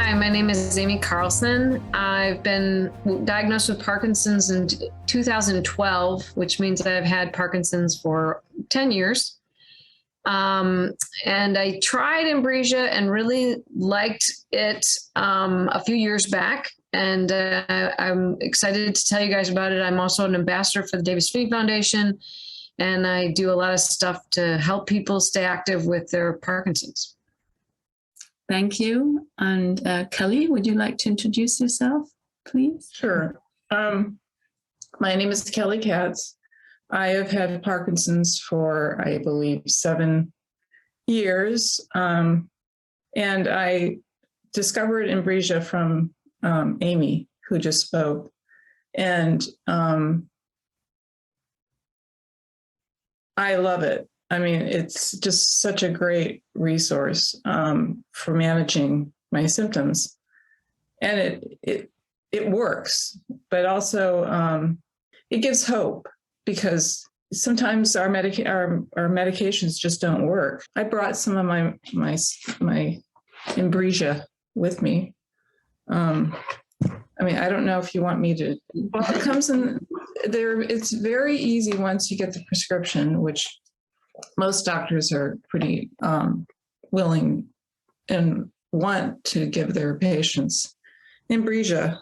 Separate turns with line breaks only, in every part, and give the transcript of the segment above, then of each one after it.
Hi, my name is Amy Carlson. I've been diagnosed with Parkinson's in 2012, which means I've had Parkinson's for 10 years. And I tried Inbrija and really liked it a few years back. And I'm excited to tell you guys about it. I'm also an ambassador for the Davis Finney Foundation, and I do a lot of stuff to help people stay active with their Parkinson's.
Thank you. And Kelly, would you like to introduce yourself, please?
Sure. My name is Kelly Katz. I have had Parkinson's for, I believe, 7 years. And I discovered Inbrija from Amy, who just spoke. And I love it. I mean, it's just such a great resource for managing my symptoms, and it works. But also, it gives hope, because sometimes our medications just don't work. I brought some of my Inbrija with me. I mean, I don't know if you want me to. Well, it comes in there. It's very easy once you get the prescription, which most doctors are pretty willing and want to give their patients Inbrija.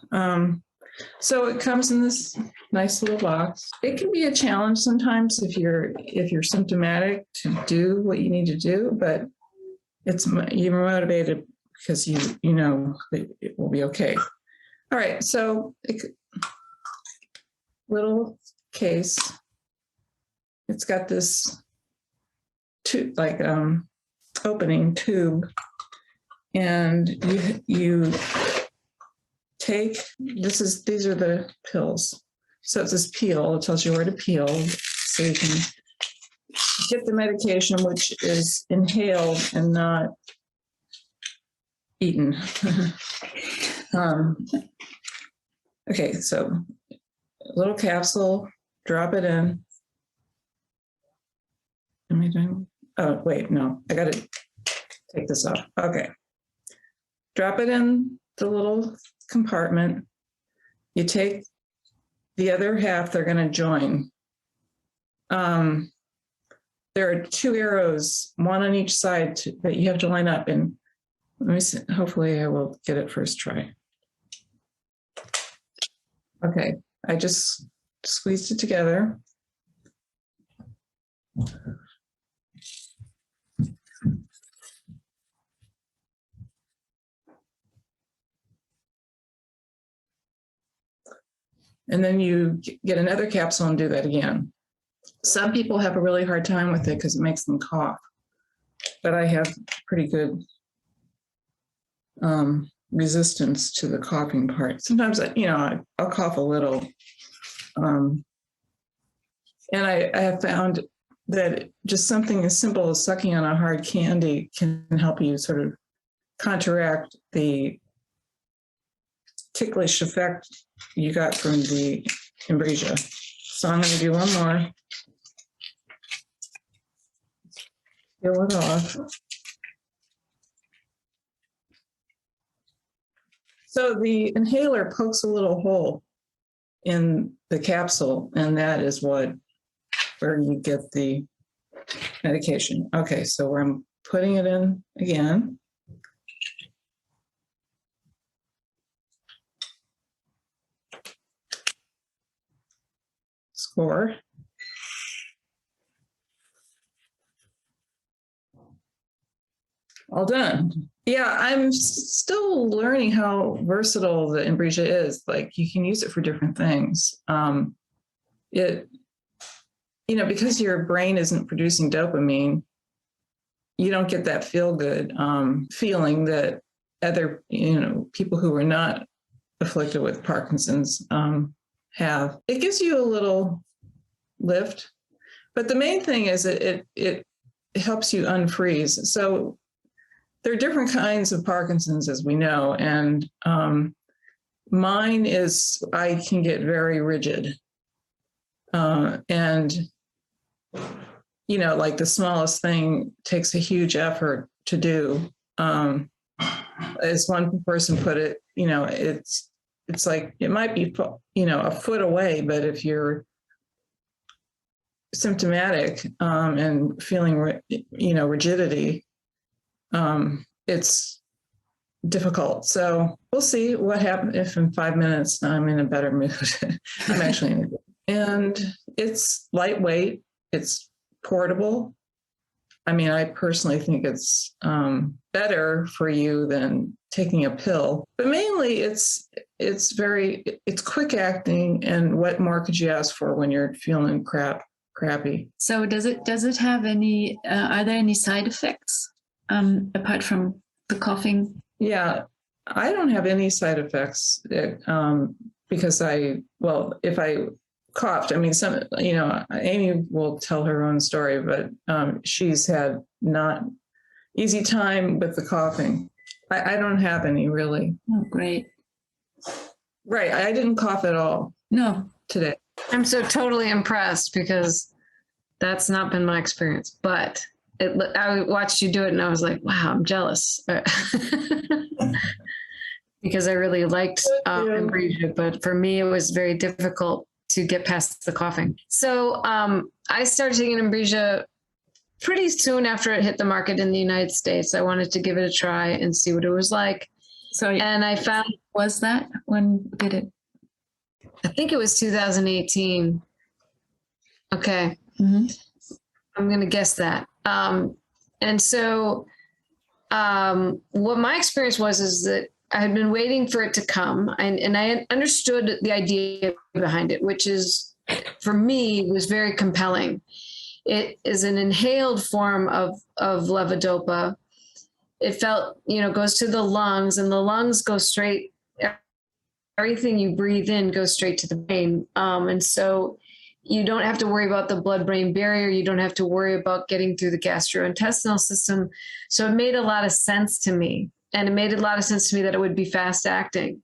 So it comes in this nice little box. It can be a challenge sometimes if you're symptomatic to do what you need to do, but you're motivated because you know that it will be okay. All right, so little case. It's got this opening tube, and you take these are the pills. So it's this peel. It tells you where to peel, so you can get the medication, which is inhaled and not eaten. Okay, so a little capsule, drop it in. Am I doing? Oh, wait, no, I got to take this off. Okay. Drop it in the little compartment. You take the other half, they're going to join. There are 2 arrows, one on each side that you have to line up. And let me see, hopefully I will get it first try. Okay, I just squeezed it together. And then you get another capsule and do that again. Some people have a really hard time with it because it makes them cough, but I have pretty good resistance to the coughing part. Sometimes, I'll cough a little. And I have found that just something as simple as sucking on a hard candy can help you sort of counteract the ticklish effect you got from the Inbrija. So I'm going to do one more. Peel it off. So the inhaler pokes a little hole in the capsule, and that is where you get the medication. Okay, so I'm putting it in again. Score. All done. Yeah, I'm still learning how versatile the Inbrija is. Like, you can use it for different things. Because your brain isn't producing dopamine, you don't get that feel-good feeling that other, people who are not afflicted with Parkinson's have. It gives you a little lift, but the main thing is it helps you unfreeze. So there are different kinds of Parkinson's, as we know, and mine is, I can get very rigid. And, like the smallest thing takes a huge effort to do. as one person put it, it's like, it might be, a foot away, but if you're symptomatic and feeling, rigidity, it's difficult. So we'll see what happens if in 5 minutes I'm in a better mood. I'm actually in a good. And it's lightweight, it's portable. I mean, I personally think it's better for you than taking a pill, but mainly it's quick acting. And what more could you ask for when you're feeling crappy?
So does it have any, are there any side effects apart from the coughing?
Yeah, I don't have any side effects because if I coughed, I mean, Amy will tell her own story, but she's had not easy time with the coughing. I don't have any really.
Oh, great.
Right. I didn't cough at all.
No.
Today.
I'm so totally impressed because that's not been my experience, but I watched you do it and I was like, wow, I'm jealous. Because I really liked Inbrija, but for me, it was very difficult to get past the coughing. So I started taking Inbrija pretty soon after it hit the market in the United States. I wanted to give it a try and see what it was like. And I found... When did it? I think it was 2018. Okay.
Mm-hmm.
I'm going to guess that. And so what my experience was is that I had been waiting for it to come, and I understood the idea behind it, which is, for me, was very compelling. It is an inhaled form of levodopa. It goes to the lungs, and the lungs go straight, everything you breathe in goes straight to the brain. And so you don't have to worry about the blood-brain barrier. You don't have to worry about getting through the gastrointestinal system. So it made a lot of sense to me. And it made a lot of sense to me that it would be fast acting.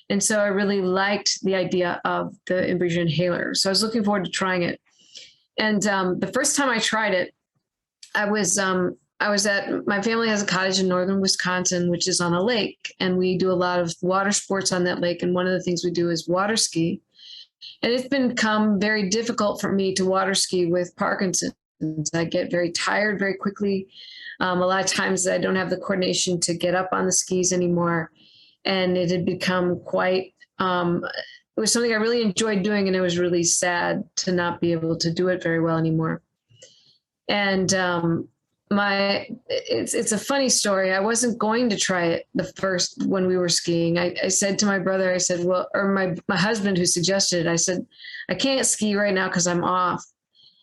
And so I really liked the idea of the Inbrija inhaler. So I was looking forward to trying it. And the first time I tried it, I was my family has a cottage in northern Wisconsin, which is on a lake. And we do a lot of water sports on that lake. And one of the things we do is water ski. And it's become very difficult for me to water ski with Parkinson's. I get very tired very quickly. A lot of times I don't have the coordination to get up on the skis anymore. And it had become quite, it was something I really enjoyed doing, and it was really sad to not be able to do it very well anymore. And it's a funny story. I wasn't going to try it when we were skiing. I said to my brother, I said, my husband who suggested it, I said, I can't ski right now because I'm off.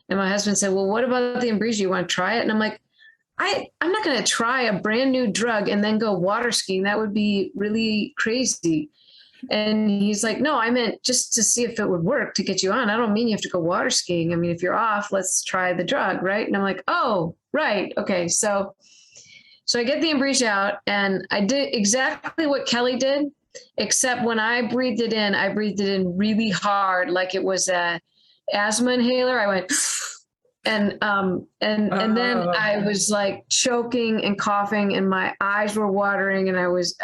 And my husband said, well, what about the Inbrija? You want to try it? And I'm like, I'm not going to try a brand new drug and then go water skiing. That would be really crazy. And he's like, no, I meant just to see if it would work to get you on. I don't mean you have to go water skiing. I mean, if you're off, let's try the drug, right? And I'm like, oh, right. Okay. So I get the Inbrija out, and I did exactly what Kelly did, except when I breathed it in really hard, like it was a asthma inhaler. I went... And then I was like choking and coughing, and my eyes were watering, and it was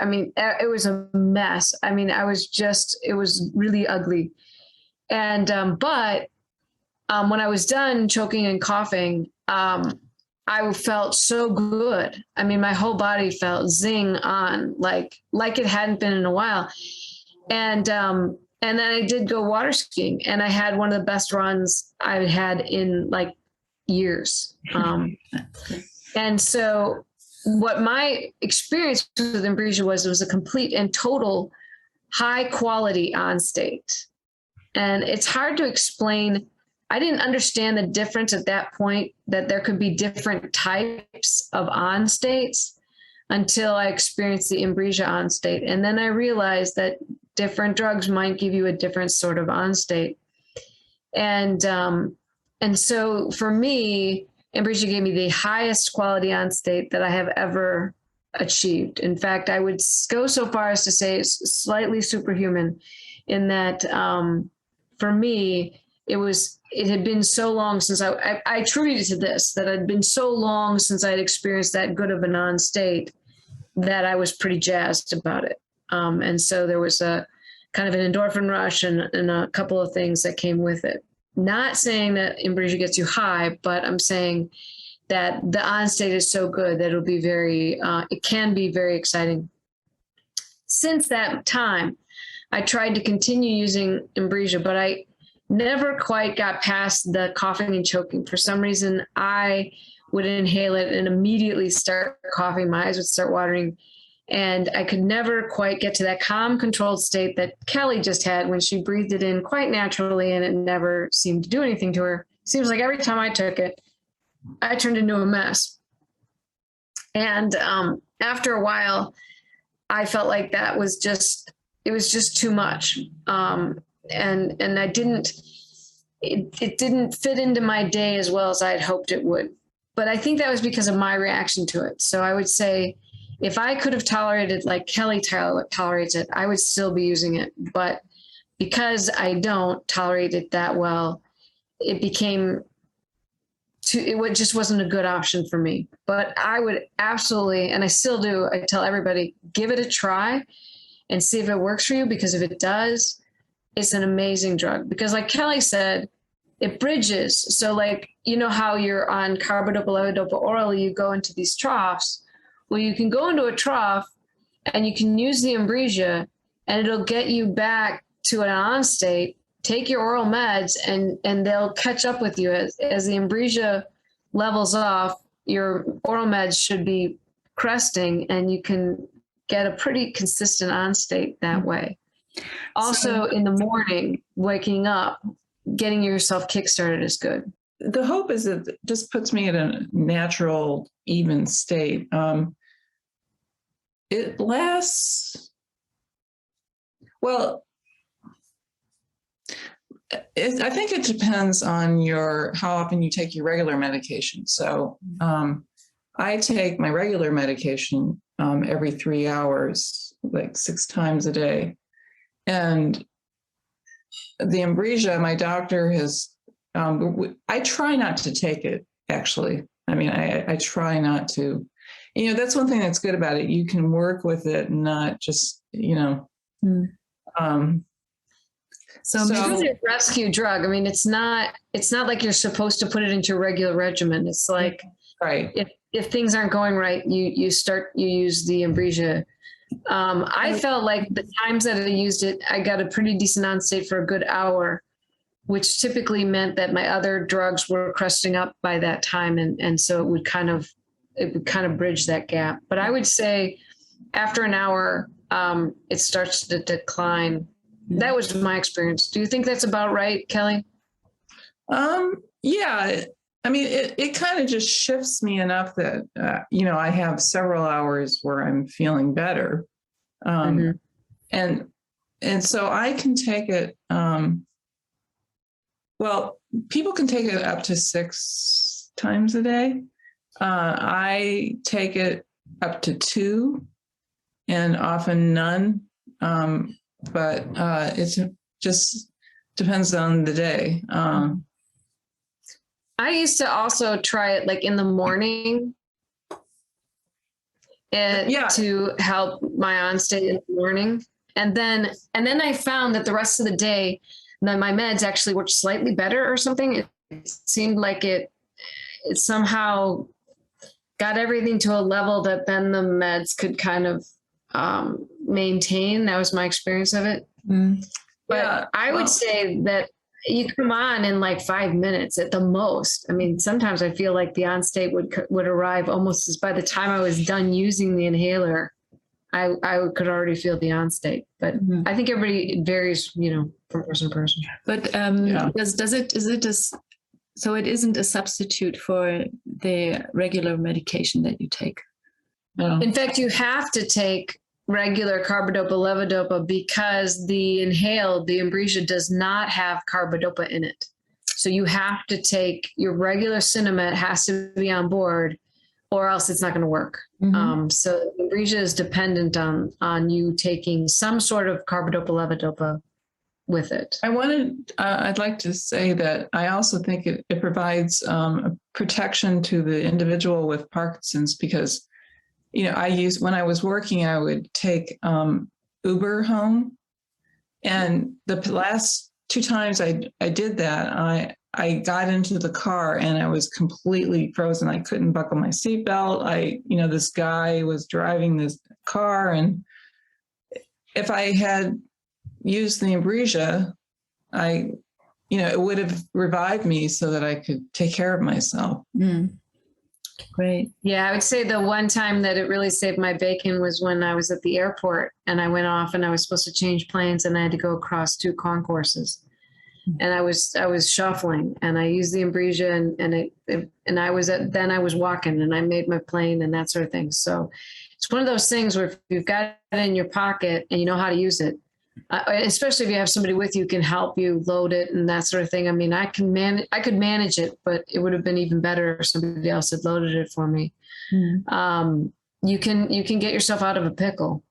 a mess. I mean, it was really ugly. And, but when I was done choking and coughing, I felt so good. I mean, my whole body felt zing on, like it hadn't been in a while. And then I did go water skiing, and I had one of the best runs I've had in like years. And so what my experience with Inbrija was, it was a complete and total high quality on state. And it's hard to explain. I didn't understand the difference at that point, that there could be different types of on states, until I experienced the Inbrija on state. And then I realized that different drugs might give you a different sort of on state. And so for me, Inbrija gave me the highest quality on state that I have ever achieved. In fact, I would go so far as to say it's slightly superhuman, in that for me, it had been so long since I attributed to this, that it had been so long since I'd experienced that good of a non-state, that I was pretty jazzed about it. And so there was a kind of an endorphin rush and a couple of things that came with it. Not saying that Inbrija gets you high, but I'm saying that the on state is so good that it'll be it can be very exciting. Since that time, I tried to continue using Inbrija, but I never quite got past the coughing and choking. For some reason, I would inhale it and immediately start coughing. My eyes would start watering. And I could never quite get to that calm, controlled state that Kelly just had when she breathed it in quite naturally, and it never seemed to do anything to her. Seems like every time I took it, I turned into a mess. And after a while, I felt like it was just too much. And it didn't fit into my day as well as I had hoped it would. But I think that was because of my reaction to it. So I would say, if I could have tolerated like Kelly tolerates it, I would still be using it. But because I don't tolerate it that well, it just wasn't a good option for me. But I would absolutely, and I still do, I tell everybody, give it a try and see if it works for you, because if it does, it's an amazing drug. Because like Kelly said, it bridges. So like, you know how you're on carbidopa, levodopa orally, you go into these troughs. Well, you can go into a trough and you can use the Inbrija and it'll get you back to an on state. Take your oral meds and they'll catch up with you as the Inbrija levels off. Your oral meds should be cresting and you can get a pretty consistent on state that way. Also, in the morning, waking up, getting yourself kickstarted is good.
The hope is that it just puts me in a natural, even state. It lasts, well, I think it depends on how often you take your regular medication. So I take my regular medication every 3 hours, like 6 times a day. And the Inbrija, my doctor has, I try not to take it, actually. I mean, I try not to. You know, that's one thing that's good about it. You can work with it and not just, So
it's a rescue drug. I mean, it's not like you're supposed to put it into a regular regimen. It's like,
right.
If things aren't going right, you use the Inbrija. I felt like the times that I used it, I got a pretty decent on state for a good hour, which typically meant that my other drugs were cresting up by that time. And so it would kind of bridge that gap. But I would say after an hour, it starts to decline. That was my experience. Do you think that's about right, Kelly?
Yeah. I mean, it kind of just shifts me enough that, I have several hours where I'm feeling better. And so I can take it, people can take it up to 6 times a day. I take it up to 2 and often none. But it just depends on the day.
I used to also try it like in the morning to help my on state in the morning. And then I found that the rest of the day, my meds actually worked slightly better or something. It seemed like it somehow got everything to a level that then the meds could kind of maintain. That was my experience of it. But I would say that you come on in like 5 minutes at the most. I mean, sometimes I feel like the on state would arrive almost as by the time I was done using the inhaler, I could already feel the on state. But I think it varies, from person to person.
But so it isn't a substitute for the regular medication that you take?
No.
In fact, you have to take regular carbidopa, levodopa, because the Inbrija does not have carbidopa in it. So you have to take your regular Cinemet, has to be on board, or else it's not going to work. So Inbrija is dependent on you taking some sort of carbidopa, levodopa with it.
I'd like to say that I also think it provides a protection to the individual with Parkinson's, because when I was working, I would take Uber home. And the last 2 times I did that, I got into the car and I was completely frozen. I couldn't buckle my seatbelt. This guy was driving this car, and if I had used the Inbrija, it would have revived me so that I could take care of myself.
Great.
Yeah, I would say the one time that it really saved my bacon was when I was at the airport and I went off and I was supposed to change planes and I had to go across 2 concourses. And I was shuffling and I used the Inbrija and I was walking and I made my plane and that sort of thing. So it's one of those things where if you've got it in your pocket and you know how to use it, especially if you have somebody with you who can help you load it and that sort of thing. I mean, I could manage it, but it would have been even better if somebody else had loaded it for me. You can get yourself out of a pickle.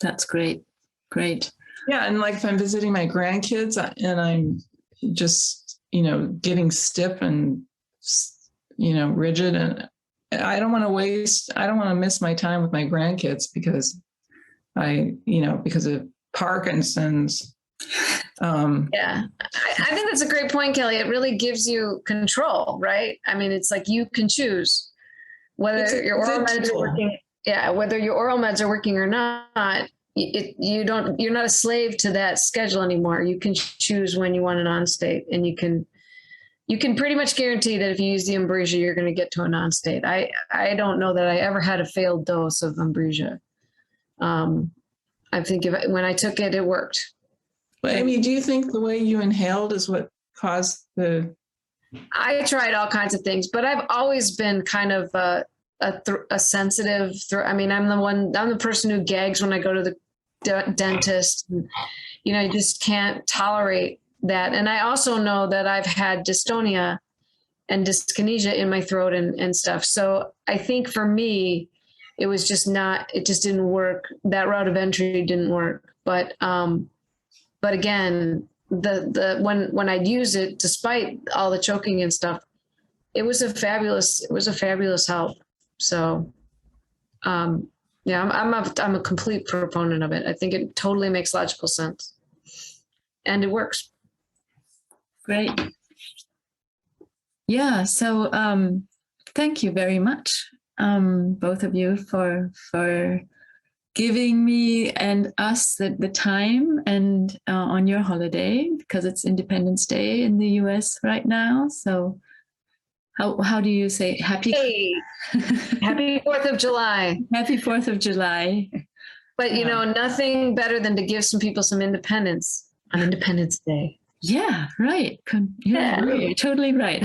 That's great. Great.
Yeah. And like if I'm visiting my grandkids and I'm just, getting stiff and, rigid, and I don't want to miss my time with my grandkids because because of Parkinson's.
Yeah, I think that's a great point, Kelly. It really gives you control, right? I mean, it's like you can choose whether your oral meds are working. Yeah, whether your oral meds are working or not. You're not a slave to that schedule anymore. You can choose when you want a non-state, and you can pretty much guarantee that if you use the Inbrija, you're going to get to a non-state. I don't know that I ever had a failed dose of Inbrija. I think when I took it, it worked.
But Amy, do you think the way you inhaled is what caused the?
I tried all kinds of things, but I've always been kind of a sensitive. I'm the person who gags when I go to the dentist. And, you just can't tolerate that. And I also know that I've had dystonia and dyskinesia in my throat and stuff. So I think for me, it just didn't work. That route of entry didn't work. But again, when I'd use it, despite all the choking and stuff, it was a fabulous help. So, I'm a complete proponent of it. I think it totally makes logical sense, and it works.
Great. Yeah. So, thank you very much, both of you, for giving me and us the time and on your holiday, because it's Independence Day in the US right now. So how do you say happy?
Hey, happy 4th of July.
Happy 4th of July.
But nothing better than to give some people some independence on Independence Day.
Yeah, right. You're totally right.